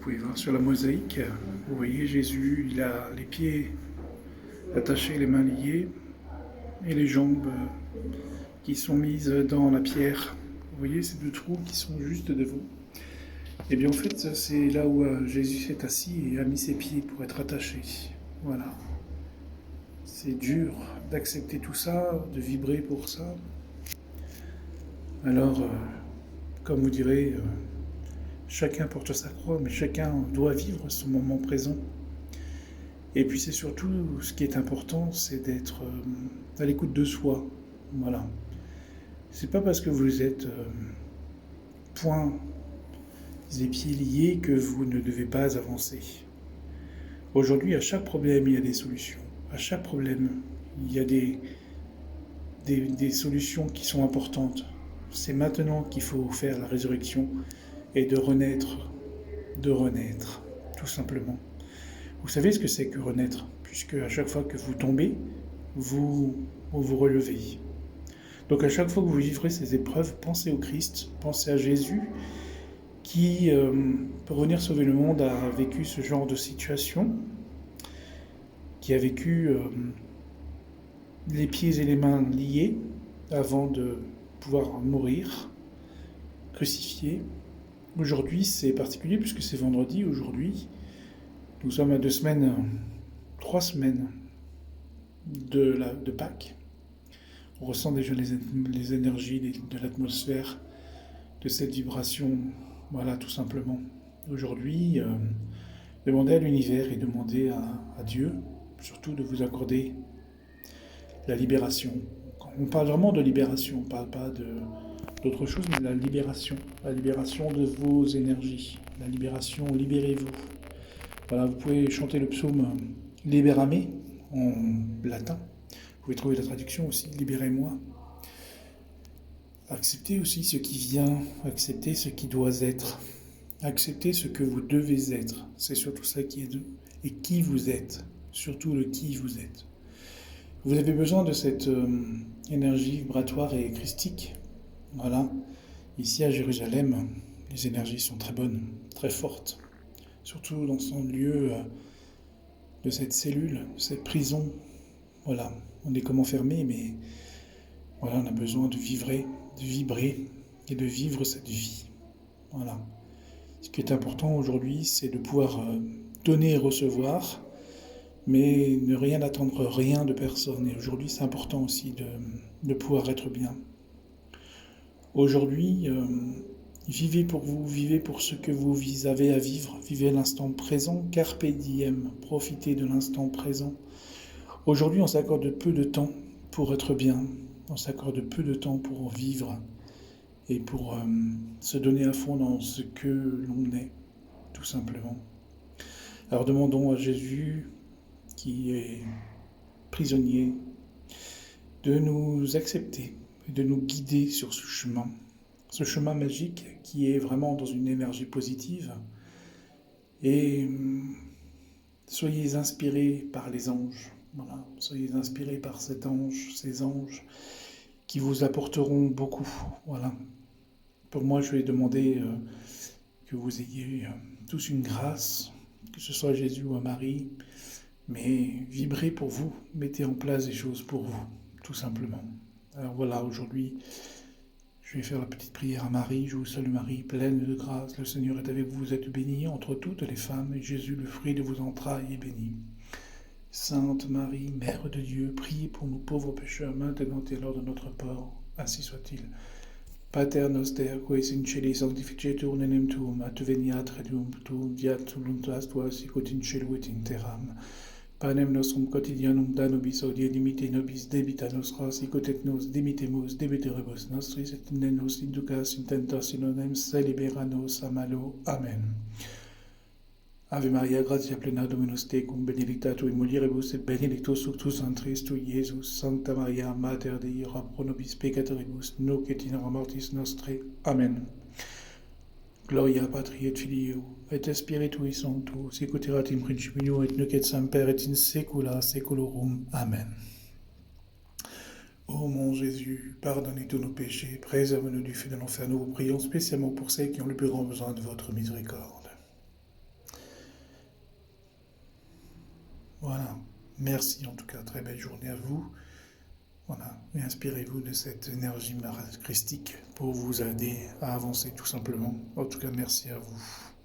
pouvez voir sur la mosaïque, vous voyez Jésus, il a les pieds attachés, les mains liées, et les jambes qui sont mises dans la pierre. Vous voyez ces deux trous qui sont juste devant. Et bien en fait, c'est là où Jésus s'est assis et a mis ses pieds pour être attaché. Voilà. C'est dur d'accepter tout ça, de vibrer pour ça. Alors, comme vous direz, chacun porte sa croix, mais chacun doit vivre son moment présent. Et puis c'est surtout, ce qui est important, c'est d'être à l'écoute de soi. Voilà. C'est pas parce que vous êtes poings et pieds liés que vous ne devez pas avancer. Aujourd'hui, à chaque problème, il y a des solutions. À chaque problème, il y a des solutions qui sont importantes. C'est maintenant qu'il faut faire la résurrection et de renaître, tout simplement. Vous savez ce que c'est que renaître, puisque à chaque fois que vous tombez, vous vous relevez. Donc à chaque fois que vous vivrez ces épreuves, pensez au Christ, pensez à Jésus, qui, pour venir sauver le monde, a vécu ce genre de situation, qui a vécu les pieds et les mains liés avant de pouvoir mourir, crucifié. Aujourd'hui, c'est particulier puisque c'est vendredi. Aujourd'hui, nous sommes à 3 semaines de Pâques. On ressent déjà les énergies de l'atmosphère, de cette vibration. Voilà, tout simplement. Aujourd'hui, demandez à l'univers et demandez à Dieu, surtout de vous accorder la libération. On parle vraiment de libération, on ne parle pas d'autre chose, mais de la libération de vos énergies, la libération, libérez-vous. Voilà, vous pouvez chanter le psaume Liberame en latin. Vous pouvez trouver la traduction aussi, libérez-moi. Acceptez aussi ce qui vient, acceptez ce qui doit être, acceptez ce que vous devez être. C'est surtout ça qui est et qui vous êtes, surtout le qui vous êtes. Vous avez besoin de cette énergie vibratoire et christique. Voilà. Ici à Jérusalem, les énergies sont très bonnes, très fortes. Surtout dans son lieu de cette cellule, de cette prison. Voilà. On est comme enfermé, mais voilà, on a besoin de vibrer et de vivre cette vie. Voilà. Ce qui est important aujourd'hui, c'est de pouvoir donner et recevoir, mais ne rien attendre rien de personne. Et aujourd'hui, c'est important aussi de pouvoir être bien. Aujourd'hui, vivez pour vous, vivez pour ce que vous avez à vivre, vivez l'instant présent, carpe diem, profitez de l'instant présent. Aujourd'hui, on s'accorde peu de temps pour être bien, on s'accorde peu de temps pour vivre et pour se donner à fond dans ce que l'on est, tout simplement. Alors demandons à Jésus, qui est prisonnier, de nous accepter et de nous guider sur ce chemin magique qui est vraiment dans une énergie positive. Et soyez inspirés par les anges. Voilà. Soyez inspirés par ces anges qui vous apporteront beaucoup. Voilà. Pour moi, je vais demander que vous ayez tous une grâce, que ce soit Jésus ou à Marie, mais vibrez pour vous, mettez en place des choses pour vous, tout simplement. Alors voilà, aujourd'hui, je vais faire la petite prière à Marie. Je vous salue Marie, pleine de grâce, le Seigneur est avec vous, vous êtes bénie entre toutes les femmes, et Jésus, le fruit de vos entrailles, est béni. Sainte Marie, Mère de Dieu, priez pour nous pauvres pécheurs, maintenant et à l'heure de notre mort, ainsi soit-il. Pater noster, qui es in celi, sanctificetur nenem tuum, adveniat regnum tuum, fiat voluntas tua sicut in cielo et in terram. Panem nostrum quotidianum da nobis hodie dimitte nobis debita nostra, sicut et nos dimittemus debiterebus nostris, et ne nos inducas in tentationem, se libera nos a malo. Amen. Ave Maria, gratia plena Dominus tecum, benedicta tu in mulieribus, et benedictus fructus ventris tui, Iesus. Sancta Maria, Mater Dei, ora pro nobis peccatoribus, nunc et in hora mortis nostre. Amen. Gloria Patri et Filio, et Spiritui Sancto, sicut erat in principio et nunc et semper et in saecula saeculorum. Amen. Ô mon Jésus, pardonnez tous nos péchés, préservez-nous du feu de l'enfer. Nous vous prions spécialement pour celles qui ont le plus grand besoin de votre miséricorde. Voilà. Merci en tout cas, très belle journée à vous. Voilà. Et inspirez-vous de cette énergie christique pour vous aider à avancer tout simplement. En tout cas, merci à vous.